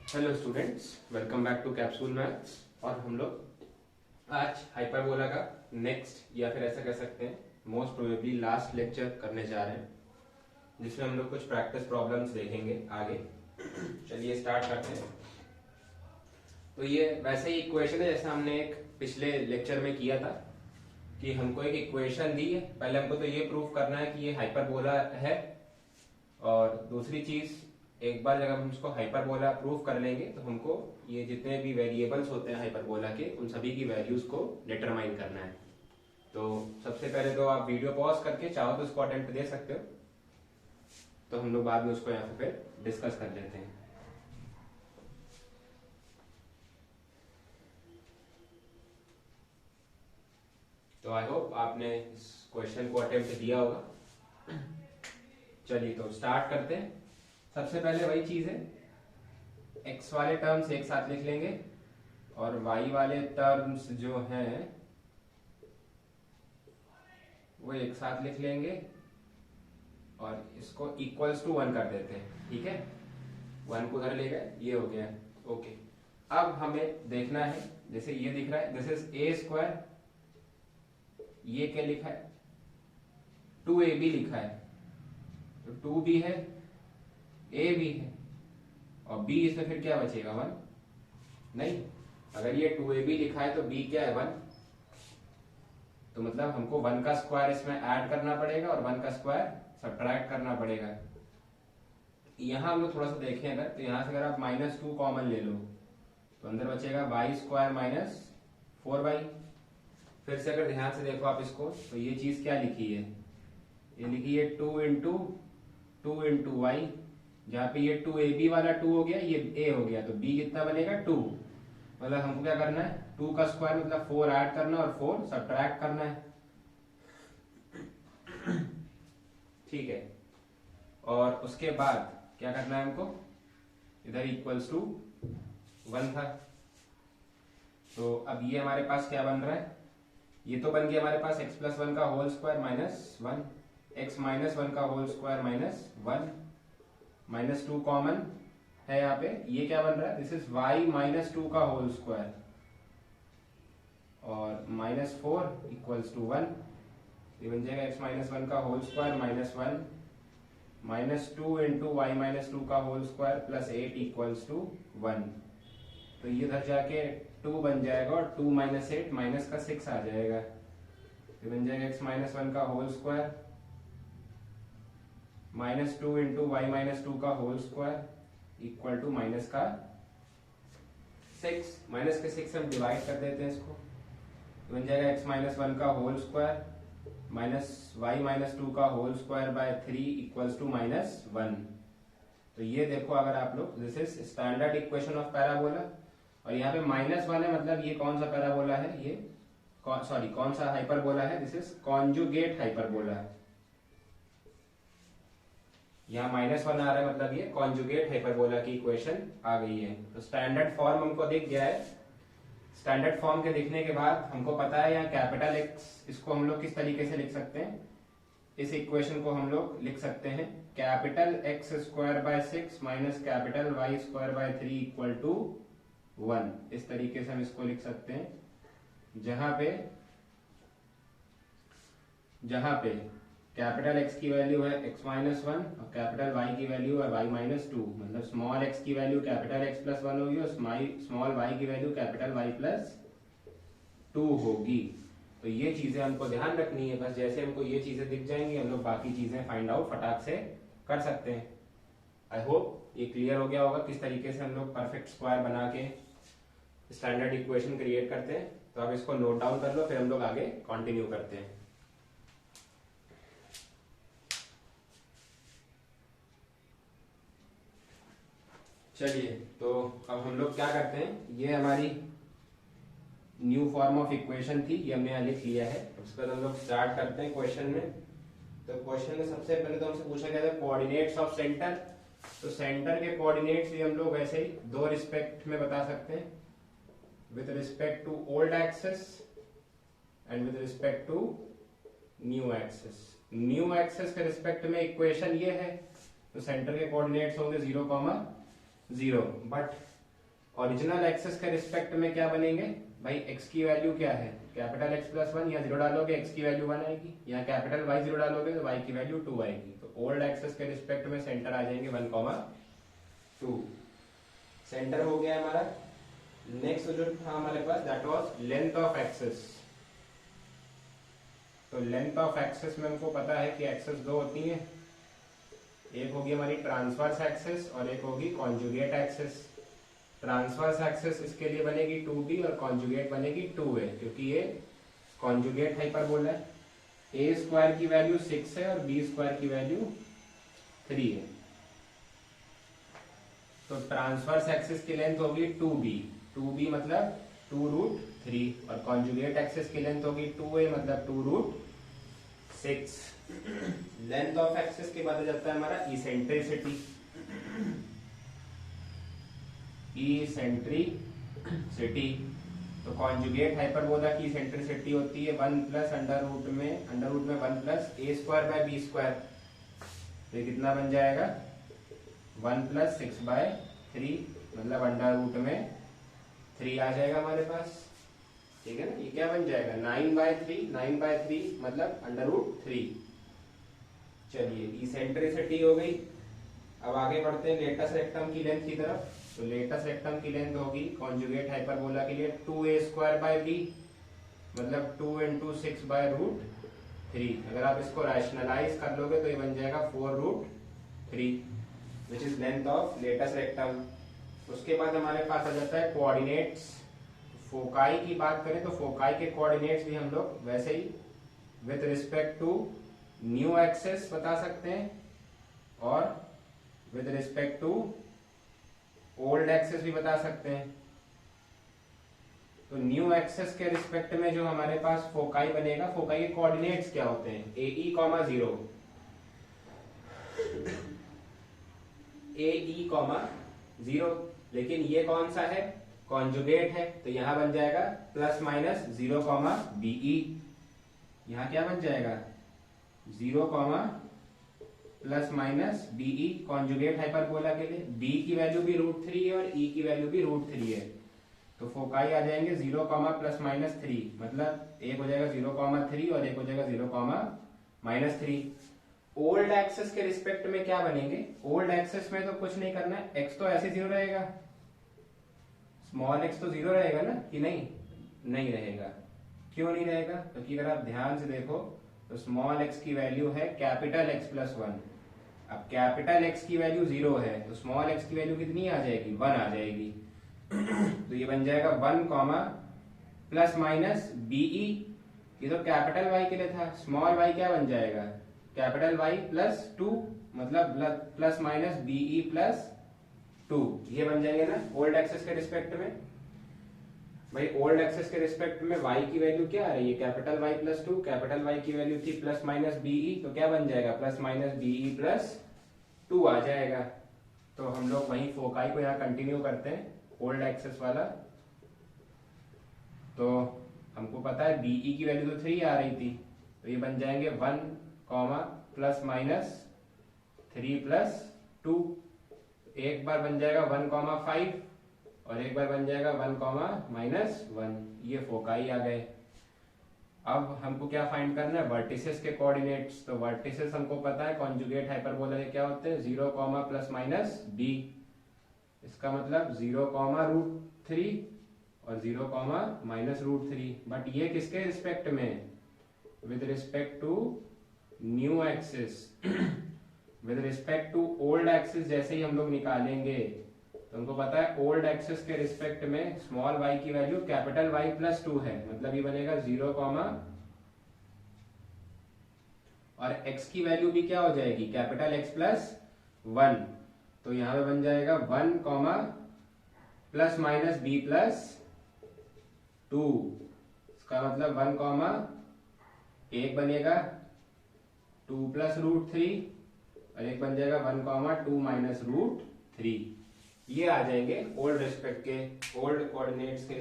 Hello students, welcome back to Capsule Maths. और हम लोग आज हाइपरबोला का नेक्स्ट या फिर ऐसा कह सकते हैं मोस्ट प्रोबेबली लास्ट लेक्चर करने जा रहे हैं, जिसमें हम लोग कुछ प्रैक्टिस प्रॉब्लम्स देखेंगे आगे। चलिए स्टार्ट करते हैं। तो ये वैसे ही इक्वेशन है जैसे हमने एक पिछले लेक्चर में किया था कि हमको एक इक्वेशन दी है। पहले हमको तो ये प्रूव करना है कि ये हाइपरबोला है, और दूसरी चीज एक बार जब हम इसको हाइपरबोला प्रूव कर लेंगे तो हमको ये जितने भी वेरिएबल्स होते हैं हाइपरबोला के उन सभी की वैल्यूज को डिटरमाइन करना है। तो सबसे पहले तो आप वीडियो पॉज करके चाहो तो उसको अटेम्प्ट दे सकते हो, तो हम लोग बाद में उसको यहाँ पे फिर डिस्कस कर लेते हैं। तो आई होप आपने इस क्वेश्चन को अटेम्प्ट दिया होगा। चलिए तो स्टार्ट करते हैं। सबसे पहले वही चीज है, x वाले टर्म्स एक साथ लिख लेंगे और y वाले टर्म्स जो हैं वो एक साथ लिख लेंगे और इसको इक्वल्स टू 1 कर देते हैं। ठीक है, 1 को उधर ले गए, ये हो गया। ओके, अब हमें देखना है, जैसे ये दिख रहा है दिस इज ए स्क्वायर, ये क्या लिखा है 2ab लिखा है, तो 2 भी है a भी है और b इसमें फिर क्या बचेगा 1 नहीं। अगर ये 2ab लिखा है तो b क्या है 1, तो मतलब हमको 1 का स्क्वायर इसमें ऐड करना पड़ेगा और 1 का स्क्वायर सब्ट्रैक्ट करना पड़ेगा। यहां हम लोग थोड़ा सा देखें अगर, तो यहां से अगर आप -2 कॉमन ले लो तो अंदर बचेगा y स्क्वायर माइनस 4y। फिर से अगर ध्यान से देखो आप इसको, तो ये चीज क्या लिखी है, ये लिखी है 2 इंटू y, जहाँ पे ये 2ab वाला 2 हो गया, ये a हो गया, तो b कितना बनेगा 2। मतलब हमको क्या करना है 2 का स्क्वायर मतलब 4 ऐड करना और 4 सब्ट्रैक्ट करना है। ठीक है, और उसके बाद क्या करना है हमको, इधर इक्वल्स टू 1 था, तो अब ये हमारे पास क्या बन रहा है, ये तो बन गया हमारे पास x प्लस 1 का whole square minus 1, x minus 1 का होल स्क्वायर माइनस 1, -2 कॉमन है यहाँ पे, ये क्या बन रहा है दिस इज y माइनस 2 का होल स्क्वायर और -4 इक्वल्स टू 1, ये बन जाएगा x माइनस 1 का whole square minus 1 -2 into y minus 2 का whole square plus 8 equals to 1। तो ये इधर जाके 2 बन जाएगा और 2 माइनस 8 माइनस का 6 आ जाएगा, ये बन जाएगा x माइनस 1 का whole square -2 into Y minus 2 का whole square equal to minus का 6, माइनस के 6 हम डिवाइड कर देते हैं इसको, तो बन जाएगा x माइनस 1 का whole square minus Y minus 2 का whole square by 3 equals to -1। तो ये देखो अगर आप लोग, this is standard equation of parabola, और यहाँ पे -1 है, मतलब ये कौन सा पैराबोला है, ये कौन सा हाइपरबोला है, दिस इज कॉन्जुगेट हाइपरबोला है। यहाँ -1 आ रहा है, मतलब ये कॉन्जुगेट हाइपरबोला की इक्वेशन आ गई है। तो स्टैंडर्ड फॉर्म हमको दिख गया है। स्टैंडर्ड फॉर्म के दिखने के बाद हमको पता है यहाँ कैपिटल एक्स, इसको हम लोग किस तरीके से लिख सकते हैं, इस इक्वेशन को हम लोग लिख सकते हैं capital X square by 6 minus capital Y square by 3 equal to 1। इस तरीके से हम इसको लिख सकते हैं, जहां पे कैपिटल एक्स की वैल्यू है x माइनस 1 और कैपिटल y की वैल्यू है y माइनस 2, मतलब स्मॉल x की वैल्यू कैपिटल x प्लस 1 होगी और स्मॉल y की वैल्यू कैपिटल y प्लस 2 होगी। तो ये चीजें हमको ध्यान रखनी है, बस जैसे हमको ये चीजें दिख जाएंगी हम लोग बाकी चीजें फाइंड आउट फटाक से कर सकते हैं। आई होप ये क्लियर हो गया होगा किस तरीके से हम लोग परफेक्ट स्क्वायर बना के स्टैंडर्ड इक्वेशन क्रिएट करते हैं। तो आप इसको नोट डाउन कर लो, फिर हम लोग आगे कंटिन्यू करते हैं। चलिए, तो अब हम लोग क्या करते हैं, ये हमारी न्यू फॉर्म ऑफ इक्वेशन थी, ये हमने यहाँ लिख लिया है। उसके बाद हम लोग स्टार्ट करते हैं क्वेश्चन में। तो क्वेश्चन में सबसे पहले तो हमसे पूछा गया था कोऑर्डिनेट्स ऑफ सेंटर। तो सेंटर के कोऑर्डिनेट्स भी हम लोग वैसे ही 2 रिस्पेक्ट में बता सकते हैं, with respect to old axis and with respect to new axis. New axis के रिस्पेक्ट में इक्वेशन ये है, तो सेंटर के कोऑर्डिनेट्स होंगे 0, 0, बट ओरिजिनल एक्सेस के रिस्पेक्ट में क्या बनेंगे भाई, x की वैल्यू क्या है, कैपिटल X प्लस 1, या 0 डालोगे x की वैल्यू 1 आएगी, या कैपिटल Y 0 डालोगे तो y की वैल्यू 2 आएगी। तो ओल्ड एक्सेस के रिस्पेक्ट में सेंटर आ जाएंगे 1,2। सेंटर हो गया हमारा। नेक्स्ट जो था हमारे पास that was length of axes. तो लेंथ ऑफ एक्सेस में हमको पता है कि एक्सेस दो होती हैं, एक होगी हमारी ट्रांसवर्स एक्सेस और एक होगी कॉन्जुगेट एक्सेस। ट्रांसवर्स एक्सेस इसके लिए बनेगी 2b और कॉन्जुगेट बनेगी 2a, क्योंकि ये कॉन्जुगेट हाइपरबोला है। a स्क्वायर की वैल्यू 6 है और b स्क्वायर की वैल्यू 3 है। तो ट्रांसवर्स एक्सेस की लेंथ होगी 2b मतलब 2√3, और कॉन्जुगेट एक्सेस की लेंथ होगी 2a मतलब 2√6। लेंथ ऑफ एक्सेस के बाद आ जाता है हमारा इसेंट्रिसिटी। इसेंट्रिसिटी तो कॉन्जुगेट हाइपरबोला की इसेंट्रिसिटी होती है 1 प्लस अंडर रूट में 1 plus a square by b square. तो कितना बन जाएगा 1 प्लस 6/3 मतलब अंडर रूट में 3 आ जाएगा हमारे पास, ठीक है ना। ये क्या बन जाएगा 9/3 मतलब अंडर रूट 3। चलिए इसेंट्रिसिटी हो गई। अब आगे बढ़ते हैं लेटस रेक्टम की लेंथ की तरफ। तो लेटस रेक्टम की लेंथ होगी कॉन्जुगेट हाइपरबोला के लिए 2a स्क्वायर बाय b मतलब 2 × 6/√3। अगर आप इसको रैशनलाइज कर लोगे तो ये बन जाएगा 4√3 which is length of latus rectum. उसके बाद हमारे पास आ जाता है कोऑर्डिनेट्स। फोकाई की बात करें तो फोकाई के कोऑर्डिनेट्स भी हम लोग वैसे ही with respect to new axes बता सकते हैं और with respect to old axes भी बता सकते हैं। तो न्यू एक्सेस के रिस्पेक्ट में जो हमारे पास फोकाई बनेगा, फोकाई के कोऑर्डिनेट्स क्या होते हैं AE, 0 लेकिन ये कौन सा है कॉन्जुगेट है, तो यहां बन जाएगा ±0, BE। यहां क्या बन जाएगा 0, ±BE कॉन्जुगेट हाइपरबोला के लिए। B की वैल्यू भी √3 है और E की वैल्यू भी √3 है। तो फोकाई आ जाएंगे 0, ±3 मतलब एक हो जाएगा 0,3 और एक हो जाएगा 0,-3। ओल्ड एक्सेस के रिस्पेक्ट में क्या बनेंगे, ओल्ड एक्सेस में तो कुछ नहीं करना है, x तो ऐसे 0 रहेगा, स्मॉल x तो 0 रहेगा ना कि नहीं रहेगा। क्यों नहीं रहेगा, क्योंकि अगर आप ध्यान से देखो तो स्मॉल x की वैल्यू है कैपिटल X प्लस 1। अब कैपिटल X की वैल्यू 0 है तो स्मॉल x की वैल्यू कितनी आ जाएगी 1 आ जाएगी। तो ये बन जाएगा 1, ±BE। ये तो कैपिटल Y के लिए था, स्मॉल y क्या बन जाएगा कैपिटल Y प्लस 2 मतलब ±BE प्लस 2। ये बन जाएंगे ना ओल्ड एक्सेस के रिस्पेक्ट में। भाई ओल्ड एक्सेस के रिस्पेक्ट में y की वैल्यू क्या आ रही है capital Y plus 2, capital Y की वैल्यू थी ±BE, तो क्या बन जाएगा ±BE प्लस 2 आ जाएगा। तो हम लोग वही फोकाई को यहाँ कंटिन्यू करते हैं ओल्ड एक्सेस वाला। तो हमको पता है BE की वैल्यू तो 3 आ रही थी, तो ये बन जाएंगे 1, ±3 प्लस 2। एक बार बन जाएगा 1,5 और एक बार बन जाएगा 1, ये फोकाई आ गए। अब हमको क्या फाइंड करना है वर्टिसेस के कोऑर्डिनेट्स। तो वर्टिसेस हमको पता है कॉन्जुगेट हाइपरबोला के क्या होते हैं 0, ±B। इसका मतलब 0, √3 और 0, -√3। बट ये किसके रिस्पेक्ट में with respect to new axis. With respect to old axis जैसे ही हम लोग निकालेंगे तो हमको पता है ओल्ड एक्सिस के रिस्पेक्ट में स्मॉल y की वैल्यू कैपिटल Y प्लस 2 है, मतलब ये बनेगा 0, और x की वैल्यू भी क्या हो जाएगी कैपिटल X प्लस 1। तो यहां पे बन जाएगा 1, ±B प्लस 2। इसका मतलब 1, एक बनेगा 2 + √3 और एक बन जाएगा 1, 2 - √3। ये आ जाएंगे ओल्ड रिस्पेक्ट के ओल्ड कोऑर्डिनेट्स के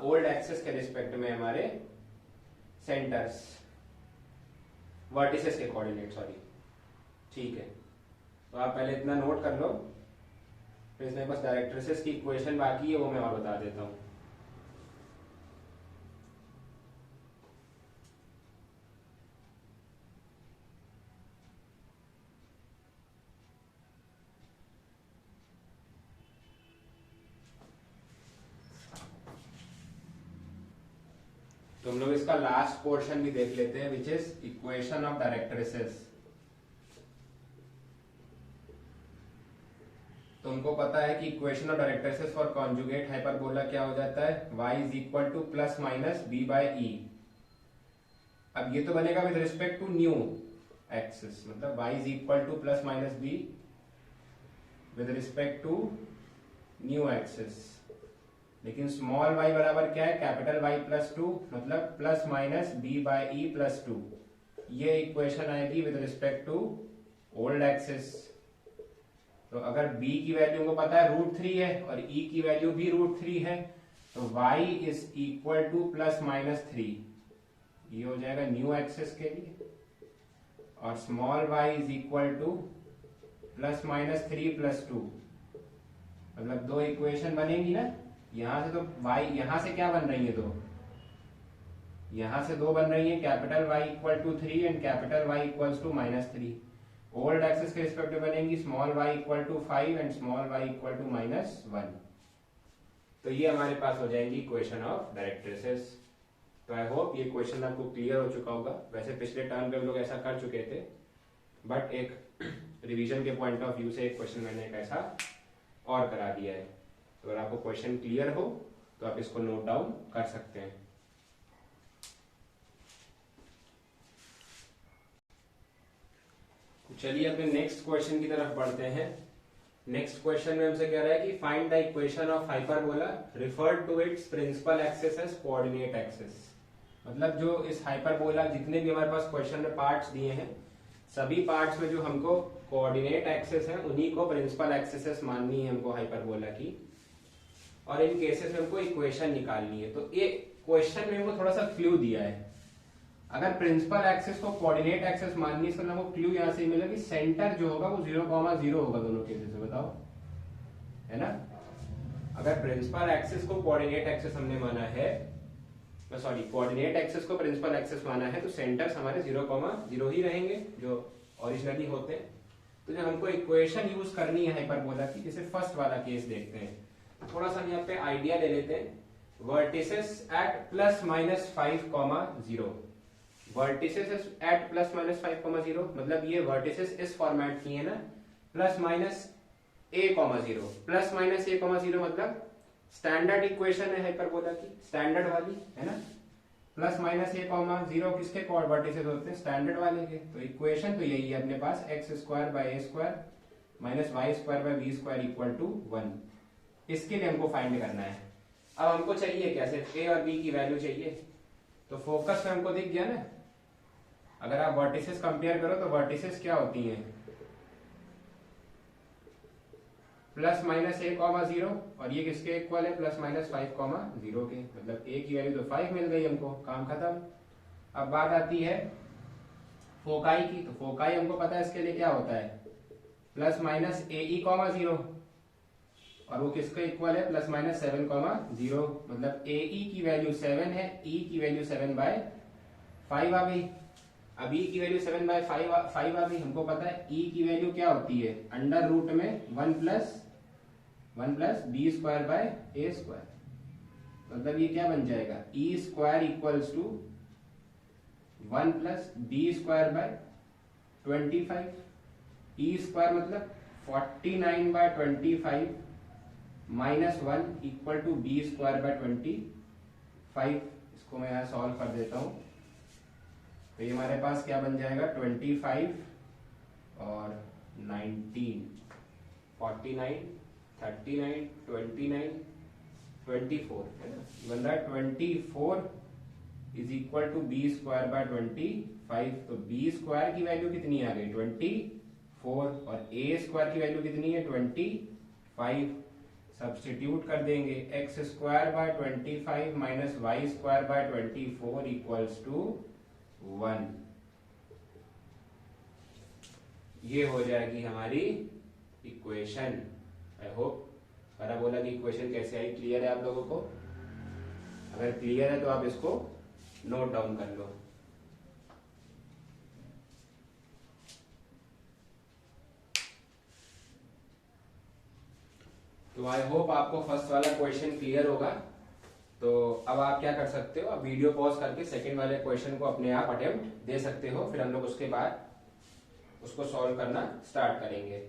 ओल्ड एक्सेस के रिस्पेक्ट में हमारे सेंटर्स वर्टिसेस के कोऑर्डिनेट ठीक है। तो आप पहले इतना नोट कर लो, फ्रेंड्स मेरे पास डायरेक्ट्रिसेस की इक्वेशन बाकी है, वो मैं और बता देता हूँ। तो हम लोग इसका लास्ट पोर्शन भी देख लेते हैं, which is equation of directrices. तुमको पता है कि equation of directrices for conjugate hyperbola क्या हो जाता है, y is equal to plus minus b by e. अब ये तो बनेगा with respect to new axis, मतलब y is equal to plus minus b with respect to new axis. लेकिन स्मॉल y बराबर क्या है, कैपिटल Y प्लस टू, मतलब plus minus b by E plus two. ये इक्वेशन आएगी with respect to old axis. तो अगर b की वैल्यू को पता है √3 है और e की वैल्यू भी √3 है, तो y is equal to plus minus 3। ये हो जाएगा न्यू एक्सिस के लिए, और small y is equal to plus minus 3 plus 2। मतलब दो इक्वेशन बनेगी ना, यहां से तो y, यहां से क्या बन रही है, दो यहां से दो बन रही है, capital Y equal to 3 and capital Y equals to minus 3। Old axis के रिस्पेक्ट में बनेंगी small y equal to 5 and small y equal to minus 1। तो ये हमारे पास हो जाएंगी इक्वेशन ऑफ डायरेक्ट्रिसेस। तो आई होप ये क्वेश्चन आपको क्लियर हो चुका होगा। वैसे पिछले टर्म पे हम लोग ऐसा कर चुके थे, बट एक रिवीजन के पॉइंट ऑफ व्यू से एक क्वेश्चन मैंने एक ऐसा और करा दिया है। तो अगर आपको क्वेश्चन क्लियर हो तो आप इसको नोट डाउन कर सकते हैं। चलिए अपने नेक्स्ट क्वेश्चन की तरफ बढ़ते हैं। नेक्स्ट क्वेश्चन में हमसे कह रहा है कि find the equation of hyperbola referred to its principal axis as coordinate axis. मतलब जो इस हाइपरबोला, जितने भी हमारे पास क्वेश्चन में पार्ट्स दिए हैं, सभी पार्ट्स में जो हमको कोऑर्डिनेट एक्सिस है उन्हीं को प्रिंसिपल एक्सिस माननी है हमको हाइपरबोला की, और इन केसेस में हमको इक्वेशन निकालनी है। तो ये क्वेश्चन में हमको थोड़ा सा क्लू दिया है। अगर प्रिंसिपल एक्सिस को कोऑर्डिनेट एक्सिस माननी है, इसका हमको क्लू यहां से मिला कि सेंटर जो होगा वो 0,0 होगा दोनों केसेस में, बताओ, है ना। अगर प्रिंसिपल एक्सिस को कोऑर्डिनेट एक्सिस हमने माना है, सॉरी कोऑर्डिनेट एक्सिस को प्रिंसिपल एक्सिस माना है, तो सेंटर्स हमारे 0,0 ही रहेंगे जो ओरिजिनली होते हैं। तो जब हमको इक्वेशन यूज करनी है हाइपरबोला की, जैसे फर्स्ट वाला केस देखते हैं, थोड़ा सा यहाँ पे आइडिया ले लेते हैं। Vertices at plus minus 5,0, vertices at plus minus 5,0, मतलब ये वर्टिसेस इस फॉर्मेट की है ना, plus minus a,0। Plus minus a,0 मतलब स्टैंडर्ड इक्वेशन है हाइपरबोला की, स्टैंडर्ड वाली, है ना। प्लस माइनस a,0 किसके वर्टिसेस होते हैं, स्टैंडर्ड वाले के। तो इक्वेशन तो यही है अपने पास, x² by a² minus y² by b² equal to 1। इसके लिए हमको फाइंड करना है। अब हमको चाहिए क्या, सिर्फ a और b की वैल्यू चाहिए। तो फोकस में हमको दिख गया ना, अगर आप वर्टिसेस कंपेयर करो तो वर्टिसेस क्या होती हैं, प्लस माइनस a,0, और ये किसके इक्वल है, प्लस माइनस 5,0 के। मतलब a की वैल्यू तो 5 मिल गई हमको, काम खत्म। अब बात आती है फोकाई की। तो फोकाई हमको पता है इसके लिए क्या होता है, प्लस माइनस ae,0, और वो किसके इक्वल है, प्लस माइनस 7,0। मतलब ae की वैल्यू 7 है, e की वैल्यू 7/5 आ गई। अब e की वैल्यू 7/5 आ गई। हमको पता है e की वैल्यू क्या होती है, अंडर रूट में 1 प्लस b² बाय a²। मतलब ये क्या बन जाएगा, e² equals to 1 plus b² bye 25। e² मतलब 49/25 minus 1 equal to b² bye 25। इसको मैं यहाँ सॉल्व कर देता हूँ। तो ये हमारे पास क्या बन जाएगा, 25 और 19, 49, 39, 29, 24, है ना। बन रहा है 24 is equal to b² bye 25। तो b² की वैल्यू कितनी आ गई, 24, और a² की वैल्यू कितनी है, 25। सब्स्टिट्यूट कर देंगे, x² by 25 minus y² by 24 equals to 1। ये हो जाएगी हमारी इक्वेशन। आई होप पैराबोला की इक्वेशन कैसे आई, क्लियर है आप लोगों को? अगर क्लियर है तो आप इसको नोट डाउन कर लो। तो आई होप आपको फर्स्ट वाला क्वेश्चन क्लियर होगा। तो अब आप क्या कर सकते हो, अब वीडियो पॉज करके सेकंड वाले क्वेश्चन को अपने आप अटेम्प्ट दे सकते हो, फिर हम लोग उसके बाद उसको सॉल्व करना स्टार्ट करेंगे।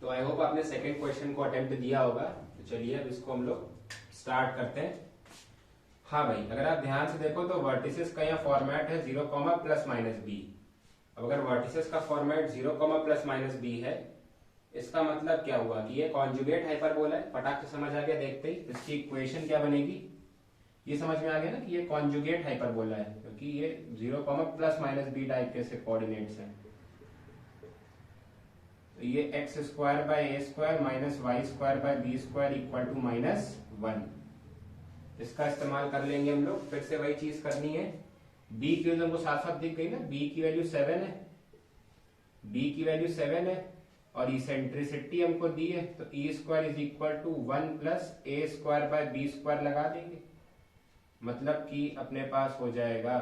तो आई होप आपने सेकंड क्वेश्चन को अटेम्प्ट दिया होगा। तो चलिए अब इसको हम लोग स्टार्ट करते हैं। हाँ भाई, अगर आप ध्यान से देखो तो वर्टिसेस का यहाँ फॉर्मेट है 0, प्लस माइनस बी। अब अगर वर्टिसेस का फॉर्मेट 0, प्लस माइनस बी है, इसका मतलब क्या हुआ कि ये कॉन्जुगेट हाइपरबोला है। फटाक से समझ आ गया देखते ही। इसकी इक्वेशन क्या बनेगी, ये समझ में आ गया ना कि ये कॉन्जुगेट हाइपरबोला है, क्योंकि ये 0, प्लस माइनस बी टाइप के से कोऑर्डिनेट्स हैं। तो ये X square by A square minus Y square by B square equal to -1। इसका इस्तेमाल कर लेंगे हम लोग। फिर से वही चीज करनी है। बी की वैल्यू हमको साफ साफ दिख गई ना, बी की वैल्यू 7 है, बी की वैल्यू 7 है और इसेंट्रिसिटी हमको दी है, तो e square is equal to 1 plus a square by B square लगा देंगे। मतलब कि अपने पास हो जाएगा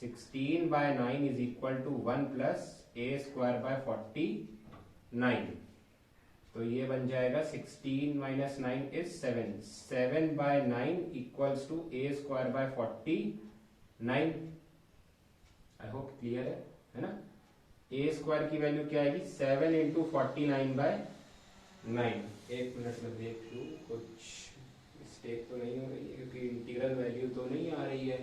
16/9 is equal to 1 plus a square by 49। तो ये बन जाएगा 16 माइनस 9 is 7, 7/9 equals to a square by 49। I hope clear है ना? ए स्क्वायर की वैल्यू क्या आएगी, 7 इंटू 49/9। एक मिनट में देख लूं कुछ मिस्टेक तो नहीं हो रही है, क्योंकि इंटीग्रल वैल्यू तो नहीं आ रही है।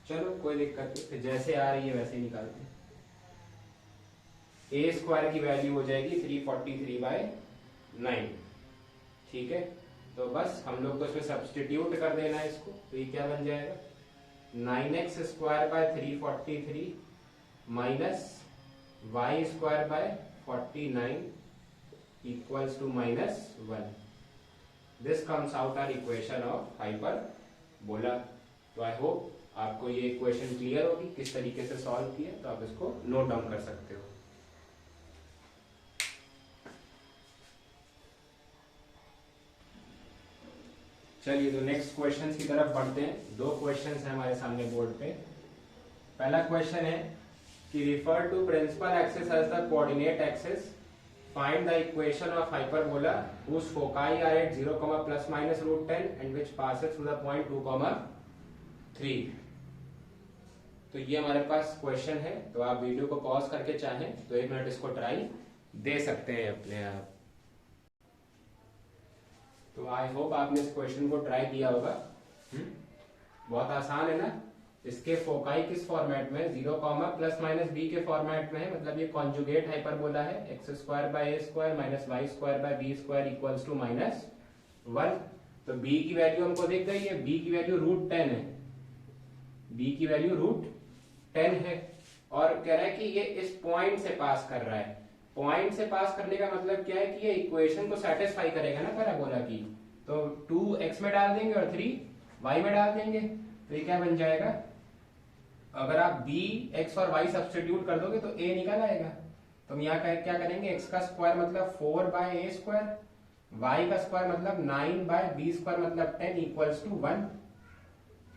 चलो कोई दिक्कत नहीं, फिर जैसे आ रही है वैसे ही निकालते हैं। ए स्क्वायर की वैल्यू हो जाएगी 343/9। ठीक है, तो बस हम लोग को इसमें सब्सटीट्यूट कर देना है इसको। तो ये क्या बन जाएगा, 9x square by 343 minus Y square by 49 equals to -1। This comes out our equation of hyperbola. तो आई होप आपको ये इक्वेशन क्लियर होगी किस तरीके से सॉल्व किया, तो आप इसको नोट डाउन कर सकते हो। चलिए तो नेक्स्ट क्वेश्चन की तरफ बढ़ते हैं। दो क्वेश्चन है हमारे सामने बोर्ड पे। पहला क्वेश्चन है कि refer to principal axis as the coordinate axis, find the equation of hyperbola whose foci are at 0, plus minus √10 and which passes through the point 2, 3। तो ये हमारे पास क्वेश्चन है। तो आप वीडियो को पॉज करके चाहें तो 1 मिनट इसको ट्राई दे सकते हैं अपने आप। तो आई होप आपने इस क्वेश्चन को ट्राई किया होगा। बहुत आसान है ना। इसके फोकाई किस फॉर्मेट में, 0, प्लस माइनस बी के फॉर्मेट में है। मतलब ये कॉन्जुगेट हाइपरबोला है, X square by A square minus Y square by B square equals to -1। तो बी की वैल्यू हमको दिख गई है, बी की वैल्यू √10 है, बी की वैल्यू √10 है। और कह रहा है कि ये इस पॉइंट से पास कर रहा है। पॉइंट से पास करने का मतलब क्या है कि ये इक्वेशन को सेटिस्फाई करेगा ना पैराबोला की। तो 2x में डाल देंगे और 3y में डाल देंगे। तो ये क्या बन जाएगा, अगर आप b, x और y सब्स्टिट्यूट कर दोगे तो a निकल आएगा। तो हम यहाँ क्या करेंगे, x का स्क्वायर मतलब 4/a स्क्वायर, y का स्क्वायर मतलब 9/b स्क्वायर मतलब 10 इक्वल्स टू 1।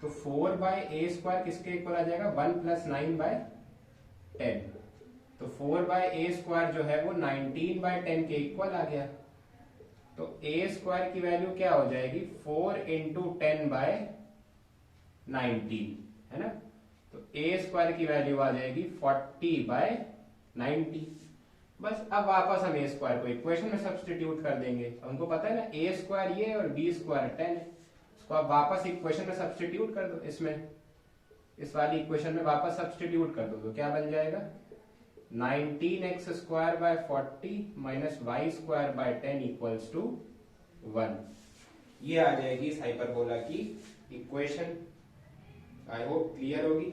तो 4/a स्क्वायर किसके इक्वल आ जाएगा, 1 प्लस 9/10। तो 4/a स्क्वायर जो है वो 19/10 के इक्वल आ गया। तो a स्क्वायर की वैल्यू क्या हो जाएगी, 4 इंटू 10/19 है ना। तो a स्क्वायर की वैल्यू आ जाएगी 40/90। बस अब वापस हम a स्क्वायर को इक्वेशन में सब्स्टिट्यूट कर देंगे। हमको पता है ना a स्क्वायर ये और b स्क्वायर 10 है। इसको आप वापस इक्वेशन में सब्स्टिट्यूट कर दो, इसमें इस वाली इक्वेशन में वापस सब्स्टिट्यूट कर दो। तो क्या बन जाएगा, 19x² by 40 minus y² by 10 equals to 1। ये आ जाएगी इस हाइपरबोला की इक्वेशन। आई होप क्लियर होगी।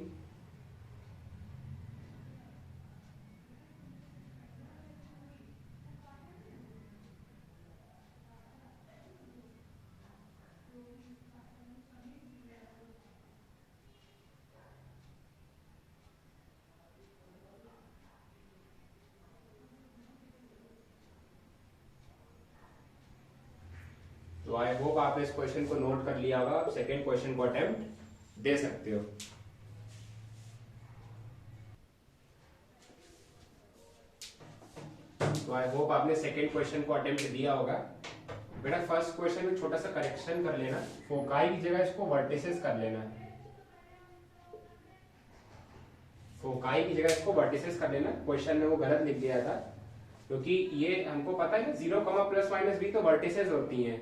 तो आई होप आपने इस क्वेश्चन को नोट कर लिया होगा। आप सेकेंड क्वेश्चन को अटेम्प्ट दे सकते हो। तो आई होप आपने सेकेंड क्वेश्चन को अटेम्प्ट दिया होगा। बेटा फर्स्ट क्वेश्चन में छोटा सा करेक्शन कर लेना, फोकाई की जगह इसको वर्टिसेस कर लेना। फोकाई की जगह इसको वर्टिसेस कर लेना। क्वेश्चन में वो गलत लिख दिया था, क्योंकि ये हमको पता है 0, प्लस माइनस बी तो वर्टिसेस होती हैं,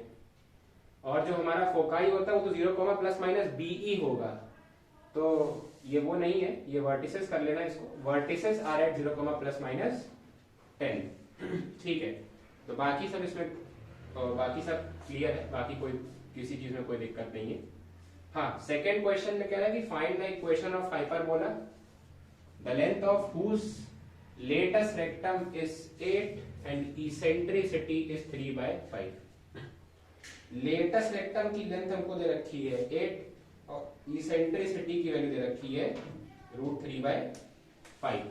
और जो हमारा फोकाई होता है वो तो 0, प्लस माइनस बी ही होगा। तो ये वो नहीं है, ये वर्टिसेस कर लेना इसको। Vertices are at 0, plus minus 10। ठीक है, तो बाकी सब इसमें बाकी सब क्लियर है, बाकी कोई किसी चीज में कोई दिक्कत नहीं है। हाँ, सेकेंड क्वेश्चन में कह रहा है कि find the equation of hyperbola the length of whose latus rectum is 8 and eccentricity is 3/5। Latus rectum की लेंथ हमको दे रखी है 8 और इसेंट्रिसिटी की वैल्यू दे रखी है √3/5।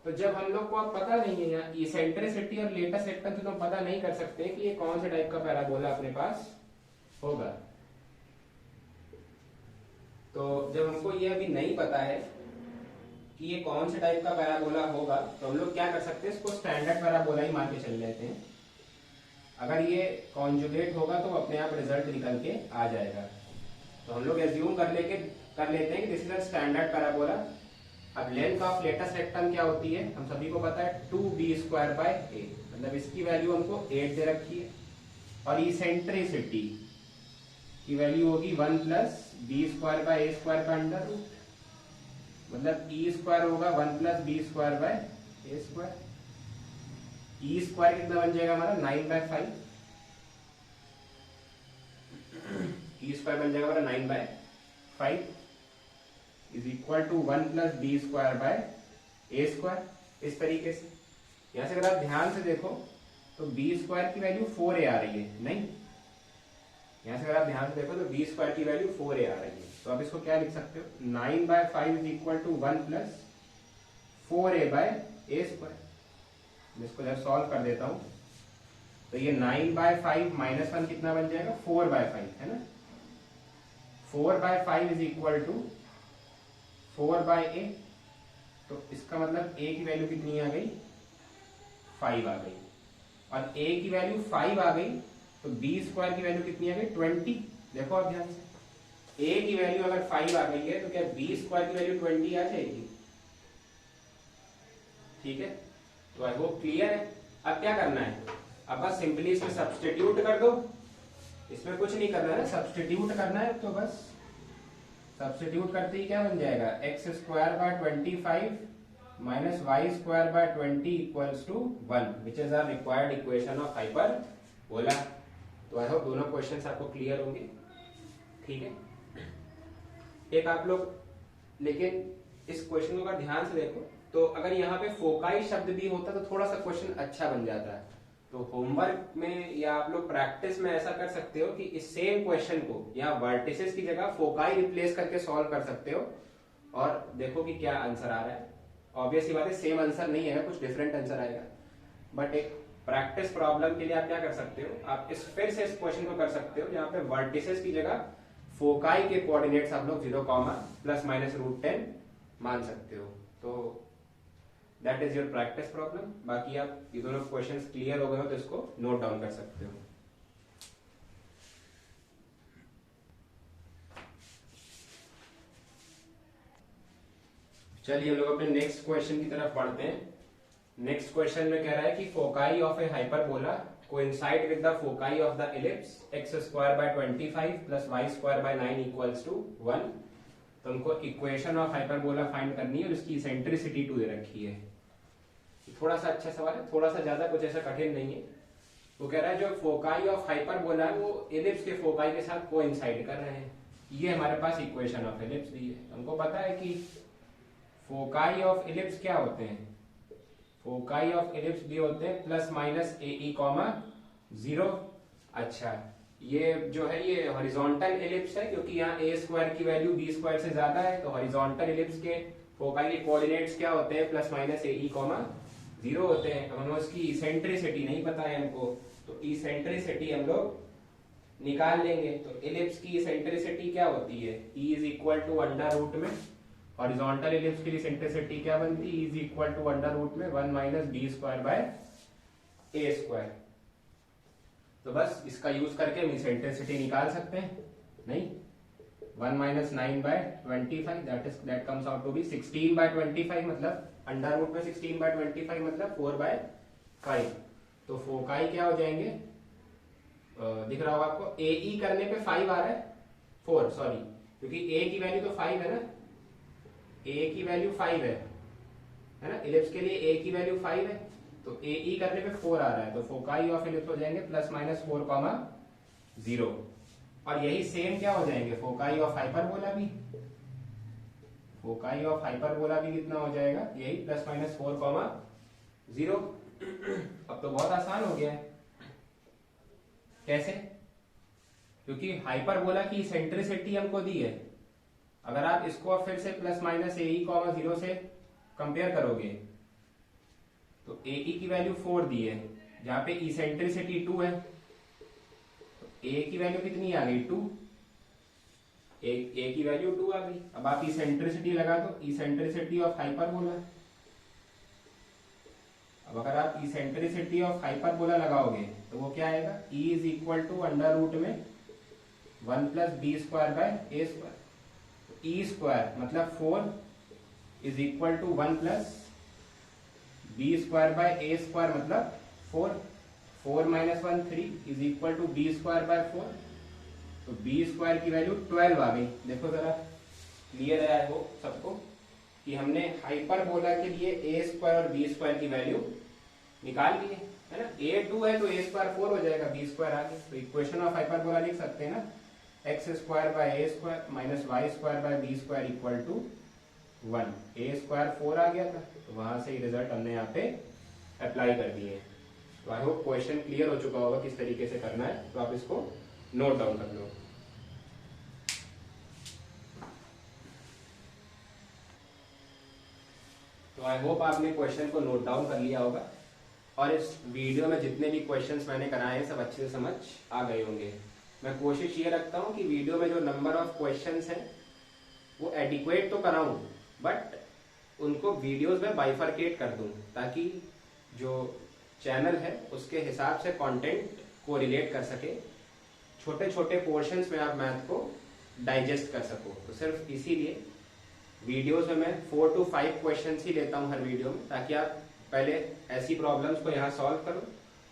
तो जब हम लोग को अब पता नहीं है यहाँ इसेंट्रिसिटी और लेटेस्ट रेक्टम, तो हम पता नहीं कर सकते कि ये कौन से टाइप का पैराबोला अपने पास होगा। तो जब हमको ये अभी नहीं पता है कि ये कौन से टाइप का पैराबोला होगा, तो हम लोग क्या कर सकते हैं, इसको स्टैंडर्ड पैराबोला ही मान के चल लेते हैं। अगर ये कॉन्जुगेट होगा तो अपने आप रिजल्ट निकल के आ जाएगा। तो हम लोग एज्यूम कर लेते हैं कि this is a standard parabola. अब लेंथ ऑफ लेटेस्ट रेक्टम क्या होती है, हम सभी को पता है 2b²/8, मतलब इसकी वैल्यू हमको 8 दे रखी है, और इसेंट्रिसिटी की वैल्यू होगी 1 + b² का अंडर रूट, मतलब e² होगा 1 + b²/a²। e² कितना बन जाएगा हमारा 9/5। e² बन जाएगा हमारा 9/5 इज इक्वल टू 1 + b²/a²। इस तरीके से यहां से अगर आप ध्यान से देखो तो b² की वैल्यू 4a आ रही है, नहीं, यहां से अगर आप ध्यान से देखो तो b² की वैल्यू 4a आ रही है। तो आप इसको क्या लिख सकते हो, 9/5 इज इक्वल टू 1 + 4a/a²। इसको जब सॉल्व कर देता हूं तो ये 9/5 - 1 कितना बन जाएगा 4/5, है ना। 4/5 इज इक्वल टू 4/a। तो इसका मतलब a की वैल्यू कितनी आ गई 5 आ गई, और a की वैल्यू 5 आ गई, तो b² की वैल्यू कितनी आ गई 20। देखो आप ध्यान से, a की वैल्यू अगर 5 आ गई है तो क्या b² की वैल्यू 20 आ जाएगी। ठीक है, तो आई होप क्लियर है। अब क्या करना है, अब बस सिंपली इसमें सब्स्टिट्यूट कर दो, इसमें कुछ नहीं करना है, सब्स्टिट्यूट करना है। तो बस सब्स्टिट्यूट करते ही क्या बन जाएगा, x²/25 minus y²/20 equals to 1, which is our required equation of hyperbola. तो आई होप दोनों क्वेश्चंस आपको क्लियर होंगे। ठीक है, एक आप लोग लेकिन इस क्वेश्चन को अगर ध्यान से देखो तो अगर यहाँ पे फोकाई शब्द भी होता तो थोड़ा सा क्वेश्चन अच्छा बन जाता है। तो होमवर्क में या आप लोग प्रैक्टिस में ऐसा कर सकते हो कि इस सेम क्वेश्चन को या वर्टिसेस की जगह फोकाई रिप्लेस करके सॉल्व कर सकते हो, और देखो कि क्या आंसर आ रहा है। ऑब्वियसली बात है, सेम आंसर नहीं आएगा, कुछ डिफरेंट आंसर आएगा, बट एक प्रैक्टिस प्रॉब्लम के लिए आप क्या कर सकते हो, आप फिर से इस क्वेश्चन को कर सकते हो जहाँ पे वर्टिसेस की जगह फोकाई के कोऑर्डिनेट्स आप लोग 0, ±√10 मान सकते हो। तो that is your practice problem. बाकी आप ये दोनों क्वेश्चंस क्लियर हो गए हो तो इसको नोट डाउन कर सकते हो। चलिए हम लोग अपने नेक्स्ट क्वेश्चन की तरफ बढ़ते हैं। नेक्स्ट क्वेश्चन में कह रहा है कि foci of a hyperbola coincide with the foci of the ellipse x²/25 + y²/9 equals to 1। तो हमको इक्वेशन ऑफ हाइपरबोला फाइंड करनी है और इसकी इसेंट्रिसिटी 2 दे रखी है। थोड़ा सा अच्छा सवाल है, थोड़ा सा ज्यादा कुछ ऐसा कठिन नहीं है। वो कह रहा है जो फोकाई ऑफ हाइपरबोला है वो एलिप्स के फोकाई के साथ कोइंसाइड कर रहे हैं। ये हमारे पास इक्वेशन ऑफ एलिप्स दी है। हमको पता है कि फोकाई ऑफ एलिप्स क्या होते हैं, फोकाई ऑफ एलिप्स भी होते हैं प्लस माइनस ए ई कॉमा 0। अच्छा, ये जो है ये हॉरिजॉन्टल एलिप्स है, क्योंकि यहाँ ए स्क्वायर की वैल्यू बी स्क्वायर से ज्यादा है, तो हॉरिजॉन्टल एलिप्स के फोकाई के कोऑर्डिनेट्स क्या होते हैं, प्लस माइनस ए ई कॉमा 0 होते हैं। अब हमें उसकी इसेंट्रिसिटी नहीं पता है हमको, तो इसेंट्रिसिटी हम लोग निकाल लेंगे। तो एलिप्स की इसेंट्रिसिटी क्या होती है, E is equal to under root में, हॉरिजॉन्टल एलिप्स की इसेंट्रिसिटी क्या बनती है, E is equal to under root में 1 minus B square by A square. तो बस इसका यूज करके हम इसेंट्रिसिटी निकाल सकते हैं। नहीं, 1 minus 9 by 25 that comes out to be 16 by 25, मतलब अंडर रूट में 16 बाय 25 मतलब 4 बाय 5। तो फोकाई क्या हो जाएंगे, दिख रहा होगा आपको, ए ई करने पे 5 आ रहा है, 4 सॉरी, क्योंकि ए की वैल्यू तो 5 है ना, ए की वैल्यू 5 है ना, एलिप्स के लिए ए की वैल्यू 5 है, तो ए ई करने पे 4 आ रहा है, तो फोकाई ऑफ एलिप्स हो जाएंगे प्लस माइनस 4 कॉमा 0। और यही सेम क्या हो जाएंगे, फोकाई ऑफ हाइपरबोला भी, फोकाई ऑफ हाइपरबोला भी कितना हो जाएगा, यही प्लस माइनस 4 कॉमा 0। अब तो बहुत आसान हो गया है। कैसे, क्योंकि हाइपरबोला की सेंट्रिसिटी हमको दी है। अगर आप इसको फिर से प्लस माइनस ए ई कॉमा 0 से कंपेयर करोगे तो ए ई की वैल्यू 4 दी है, जहां पे इसेंट्रिसिटी 2 है, तो ए की वैल्यू कितनी आ गई, 2, ए की वैल्यू 2 आ गई। अब आप इसेंट्रिसिटी लगा दो, इसेंट्रिसिटी ऑफ हाइपरबोला। अब अगर आप इसेंट्रिसिटी ऑफ हाइपरबोला लगाओगे तो वो क्या आएगा, E is equal to under root में 1 plus B square by A square. E square मतलब 4 is equal to 1 plus B square by A square मतलब 4। 4 minus 1 3 is equal to B square by 4, तो B square की value 12 आ गई। देखो जरा, clear है हो सबको कि हमने हाइपरबोला के लिए ए स्क्वायर और बी स्क्वायर की वैल्यू निकाल ली है ना। ए 2 है तो ए स्क्वायर 4 हो जाएगा, बी स्क्वायर आ गया। तो इक्वेशन ऑफ हाइपरबोला लिख सकते हैं ना, X square by A square minus Y square by B square equal to 1। A square 4 आ गया था, तो वहां से ही रिजल्ट हमने यहाँ पे अप्लाई कर दिए। तो आई होप क्वेश्चन क्लियर हो चुका होगा किस तरीके से करना है, तो आप इसको नोट डाउन कर लो। तो आई होप आपने क्वेश्चन को नोट डाउन कर लिया होगा, और इस वीडियो में जितने भी क्वेश्चंस मैंने कराए हैं सब अच्छे से समझ आ गए होंगे। मैं कोशिश ये रखता हूँ कि वीडियो में जो नंबर ऑफ क्वेश्चंस हैं वो एडिक्वेट तो कराऊं, बट उनको वीडियोस में बाइफरकेट कर दूं, ताकि जो चैनल है उसके हिसाब से कंटेंट को रिलेट कर सके, छोटे छोटे पोर्शंस में आप मैथ को डाइजेस्ट कर सको। तो सिर्फ इसीलिए वीडियोस में मैं 4 to 5 क्वेश्चंस ही लेता हूं हर वीडियो में, ताकि आप पहले ऐसी प्रॉब्लम्स को यहाँ सॉल्व करो,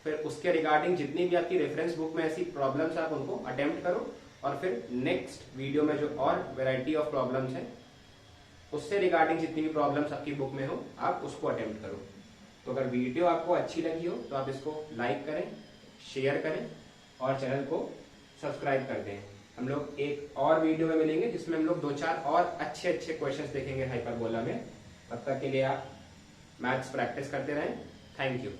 फिर उसके रिगार्डिंग जितनी भी आपकी रेफरेंस बुक में ऐसी प्रॉब्लम्स आप उनको अटेम्प्ट करो, और फिर नेक्स्ट वीडियो में जो और वैरायटी ऑफ प्रॉब्लम्स हैं उससे रिगार्डिंग जितनी भी प्रॉब्लम्स आपकी बुक में हो आप उसको अटेम्प्ट करो। तो अगर वीडियो आपको अच्छी लगी हो तो आप इसको लाइक करें, शेयर करें और चैनल को सब्सक्राइब कर दें। हम लोग एक और वीडियो में मिलेंगे जिसमें हम लोग 2-4 और अच्छे अच्छे क्वेश्चंस देखेंगे हाइपरबोला में। तब तक के लिए आप मैथ्स प्रैक्टिस करते रहें। Thank you.